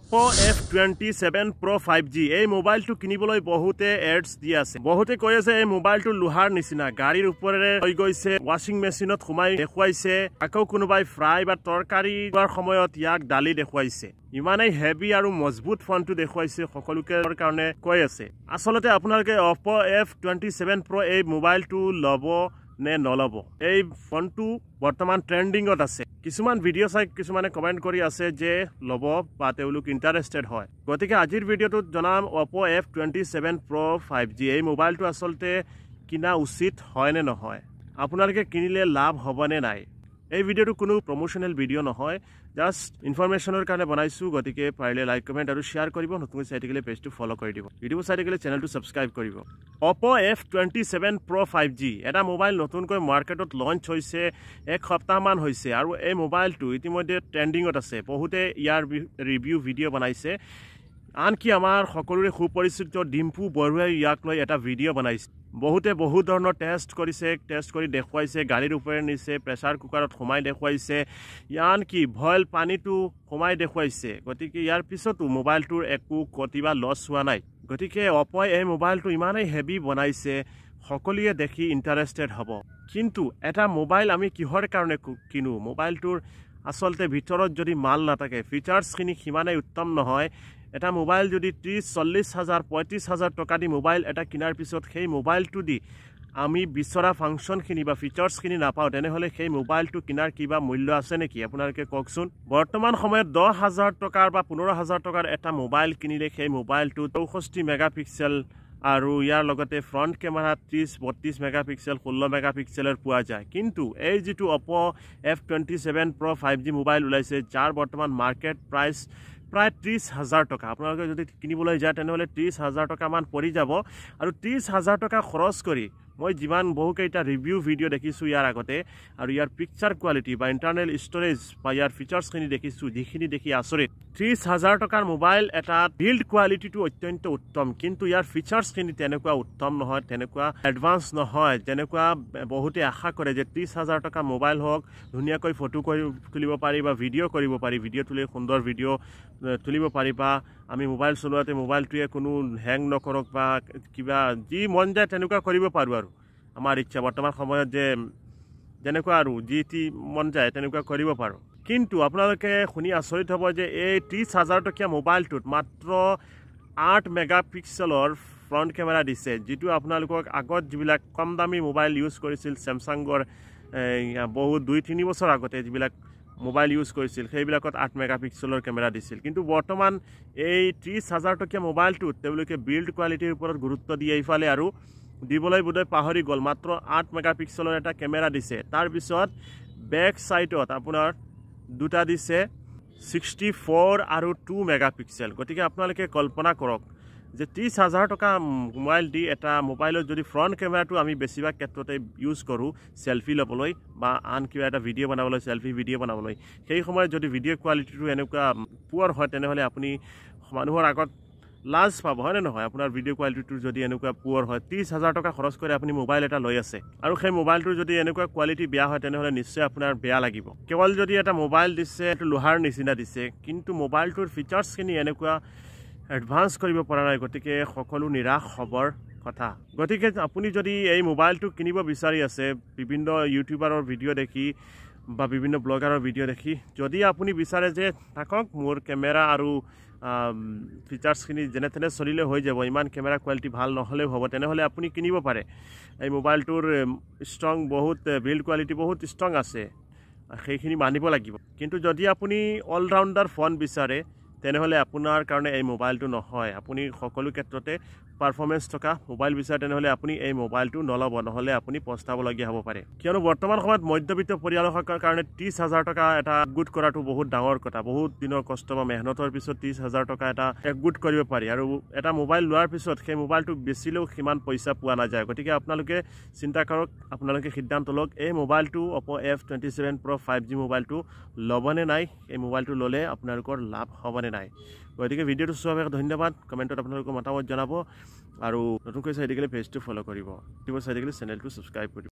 OPPO F27 Pro 5G এই মোবাইলটো কিনিবলৈ বহুতে এডস দি আছে বহুতে কৈ আছে এই মোবাইলটো লোহাৰ নিচিনা গাড়ীৰ ওপৰেৰে হৈ গৈছে ওয়াশিং মেচিনত ঘুমাই দেখুৱাইছে আকৌ কোনোবাই ফ্ৰাই বা তৰকাৰী কৰাৰ সময়ত ইয়াক ডালি দেখুৱাইছে ইমানেই হেভি আৰু মজবুত ফোনটো দেখুৱাইছে সকলোকে কাৰণে কৈ আছে আসলতে আপোনালোকে OPPO F27 Pro এই মোবাইলটো লব নে নলব এই ফোনটো বৰ্তমান ট্ৰেন্ডিংত আছে কিছুমান ভিডিও চাই কিছুমানে কমেন্ট কৰি আছে যে লব বা তেওঁলোক ইন্টাৰেস্টেড হয় গতিকে আজিৰ ভিডিওটোত জনাম OPPO F27 Pro 5G এই মোবাইলটো আসলতে কিনা উচিত হয় নে নহয় আপোনালোকে কিনিলে লাভ হবনে নাই এই ভিডিওটো কোনো প্ৰমোশনাল ভিডিও নহয় জাস্ট ইনফৰমেশনৰ কাৰণে বনাইছো গতিকে পাৰিলে লাইক কমেন্ট আৰু শেয়াৰ কৰিব নতুন চাই থাকিলে পেজটো ফলো কৰি দিব ভিডিও চাই থাকিলে চেনেলটো সাবস্ক্ৰাইব কৰিব OPPO F27 Pro 5G এটা মোবাইল নতুনকৈ মাৰ্কেটত লঞ্চ হৈছে এক সপ্তাহ মান হৈছে আৰু এই মোবাইলটো ইতিমধ্যে ট্ৰেন্ডিংত আছে বহুতে ইয়াৰ ৰিভিউ ভিডিও বনাইছে আনকি আমাৰ সকলোৰে সুপৰিচিত ডিম্পু বৰুৱাই ইয়াক লৈ এটা ভিডিও বনাইছে বহুতে বহুত ধৰণৰ টেষ্ট কৰি দেখুৱাইছে গাড়ীৰ ওপৰে নিছে প্ৰেসাৰ কুকাৰত ঘুমাই দেখুৱাইছে আনকি ভয়েল পানীটো ঘুমাই দেখুৱাইছে গতিকে ইয়াৰ পিছতো মোবাইলটোৰ একো কতিবা লছ হোৱা নাই গতিকে OPPO এই মোবাইলটো ইমানেই হেভি বনাইছে সকলোৱে দেখি ইন্টাৰেস্টেড হ'ব কিন্তু এটা মোবাইল আমি কিহৰ কাৰণে কিনো মোবাইলটোৰ আসলতে ভিতৰত যদি মাল নাথাকে ফিচাৰ্ছখিনি সিমানেই উত্তম নহয় এটা মোবাইল যদি 30-40 হাজাৰ 35 হাজাৰ টকা দি মোবাইল এটা কিনাৰ পিছত সেই মোবাইলটো দি আমি বিচৰা ফাংশনখিনি বা ফিচাৰ্ছখিনি নাপাও তেনেহলে সেই মোবাইলটো কিনাৰ কিবা মূল্য আছে নেকি আপোনালোকে কওকচোন বৰ্তমান সময়ত 10,000 টকাৰ বা 15,000 টকাৰ এটা মোবাইল কিনিলে সেই মোবাইলটো 64 মেগাপিক্সেল আৰু ইয়াৰ লগতে ফ্ৰন্ট কেমেৰা 30-32 মেগাপিক্সেল 16 মেগাপিক্সেলৰ পোৱা যায় কিন্তু এই যেটো OPPO F27 Pro 5G mobile ওলাইছে যাৰ বৰ্তমান মাৰ্কেট প্ৰাইস প্ৰায় 30,000 টকা আপোনালোকে যদি কিনিবলৈ যায় তেনেহলে 30,000 টকা মান পৰি যাব আৰু 30,000 টকা খৰচ কৰি মই যিমান বহুকেইটা ৰিভিউ ভিডিও দেখিছো ইয়াৰ আগতে আৰু ইয়াৰ পিকচাৰ কোৱালিটি বা ইন্টাৰনেল ষ্টৰেজ বা ইয়াৰ ফিচাৰ্ছখিনি দেখিছো যিখিনি দেখি আচৰিত 30,000 টকাৰ মোবাইল এটা বিল্ড কোৱালিটিটো অত্যন্ত উত্তম কিন্তু ইয়াৰ ফিচাৰ্ছখিনি তেনেকুৱা উত্তম নহয় তেনেকুৱা এডভান্স নহয় যেনেকুৱা বহুতে আশা কৰে যে 30,000 টকা মোবাইল হওক ধুনীয়াকৈ ফটো তুলিব পাৰি বা ভিডিও কৰিব পাৰি ভিডিও তুলি সুন্দৰ ভিডিও তুলিব পাৰি বা আমি মোবাইল চলোৱাতে মোবাইলটোৱে কোনো হ্যাং নকৰক বা কিবা যি মন যায় তেনেকুৱা কৰিব পাৰো আৰু আমাৰ ইচ্ছা বৰ্তমান সময়ত যে যেনেকুৱা আৰু জিটি মন যায় তেনেকুৱা কৰিব পাৰো কিন্তু আপোনালোকে শুনি আচৰিত হ'ব যে এই 30,000 টকীয়া মোবাইলটোত মাত্ৰ 8 মেগাপিক্সেলৰ ফ্ৰন্ট কেমেৰা দিছে যেটো আপোনালোকক আগত যিবিলাক কম দামী মোবাইল ইউজ কৰিছিল স্যামসাংৰ বহুত 2-3 বছৰ আগতে যিবিলাক মোবাইল ইউজ কৰিছিল সেইবিলাকত 8 মেগাপিক্সেলৰ কেমেৰা দিছিল কিন্তু বৰ্তমান এই 30,000 টকীয়া মোবাইলটো তেওঁলোকে বিল্ড কোৱালিটিৰ ওপৰত গুৰুত্ব দিয়ে ইফালে আৰু দিবলৈ বুদে পাহৰি গল মাত্ৰ 8 মেগাপিক্সেলৰ এটা কেমেৰা দিছে তাৰ পিছত বেক সাইডত আপোনাৰ দুটা দিছে 64 আৰু 2 মেগাপিক্সেল গতিকে আপোনালোকে কল্পনা কৰক যে 30,000 টকা মোবাইল দি এটা মোবাইলত যদি ফ্ৰন্ট কেমেৰাটো আমি বেছিভাগ ক্ষেত্ৰতে ইউজ কৰো সেলফি লবলৈ বা আন কিবা এটা ভিডিও বনাবলৈ সেলফি ভিডিও বনাবলৈ সেই সময়ত যদি ভিডিও কোৱালিটিটো এনেকুৱা পুৱাৰ হয় তেনেহলে আপুনি মানুহৰ আগত লাজ পাব হয় নে নহয় আপোনাৰ ভিডিও কোৱালিটিটো যদি এনেকুৱা পুৱাৰ হয় 30,000 টকা খৰচ কৰি আপুনি মোবাইল এটা লৈ আছে আৰু সেই মোবাইলটো যদি এনেকুৱা কোৱালিটি বেয়া হয় তেনেহলে নিশ্চয় আপোনাৰ বেয়া লাগিব কেৱল যদি এটা মোবাইল দিছে এটো লোহাৰ নিচিনা দিছে কিন্তু মোবাইলটোৰ ফিচাৰ্ছখিনি এনেকুৱা এডভান্স কৰিব পৰা নাই গতিকে সকলো নিৰাশ হবৰ কথা গতিকে আপুনি যদি এই মোবাইলটো কিনিব বিচাৰি আছে বিভিন্ন ইউটিউবাৰৰ ভিডিও দেখি বা বিভিন্ন ব্লগাৰৰ ভিডিও দেখি যদি আপুনি বিচাৰে যে থাকক মোৰ কেমেৰা আৰু ফিচাৰ্ছখিনি যেনে তেনে চলিলে হৈ যাব ইমান কেমেৰা কোৱালিটি ভাল নহলে হ'ব তেনেহলে আপুনি কিনিব পাৰে এই মোবাইলটোৰ ষ্ট্ৰং বহুত বিল্ড কোৱালিটি বহুত ষ্ট্ৰং আছে সেইখিনি মানিব লাগিব কিন্তু যদি আপুনি অল ৰাউন্ডাৰ ফোন বিচাৰে তেনেহলে আপোনাৰ কাৰণে এই মোবাইলটো নহয় আপুনি সকলো ক্ষেত্ৰতে পাৰফৰম্যান্স থকা মোবাইল বিচাৰে তেনেহলে আপুনি এই মোবাইলটো নলব নহলে আপুনি পস্তাবলগীয়া হ'ব পাৰে কিয়নো বৰ্তমান সময়ত মধ্যবিত্ত পৰিয়ালৰ কাৰণে 30,000 টকা এটা গুড কৰাটো বহুত ডাঙৰ কথা বহুত দিনৰ কষ্ট বা মেহনতৰ পিছত 30,000 টকা এটা গুড কৰিব পাৰি আৰু এটা মোবাইল লোৱাৰ পিছত সেই মোবাইলটো বেছিলেও কিমান পইচা পোৱা নাযায় গতিকে আপোনালোকে চিন্তা কৰক আপোনালোকে সিদ্ধান্ত লওক এই মোবাইলটো OPPO F27 Pro 5G মোবাইলটো লবনে নাই এই মোবাইলটো ললে আপোনালোকৰ লাভ হ'বনে নাই গতিকে ভিডিওটো চোৱাৰ বাবে ধন্যবাদ কমেন্টত আপোনালোকৰ মতামত জনাব আৰু নতুনকৈ চাই থাকিলে পেজটো ফলো কৰিব ভিডিও চাই থাকিলে চেনেলটো সাবস্ক্ৰাইব কৰিব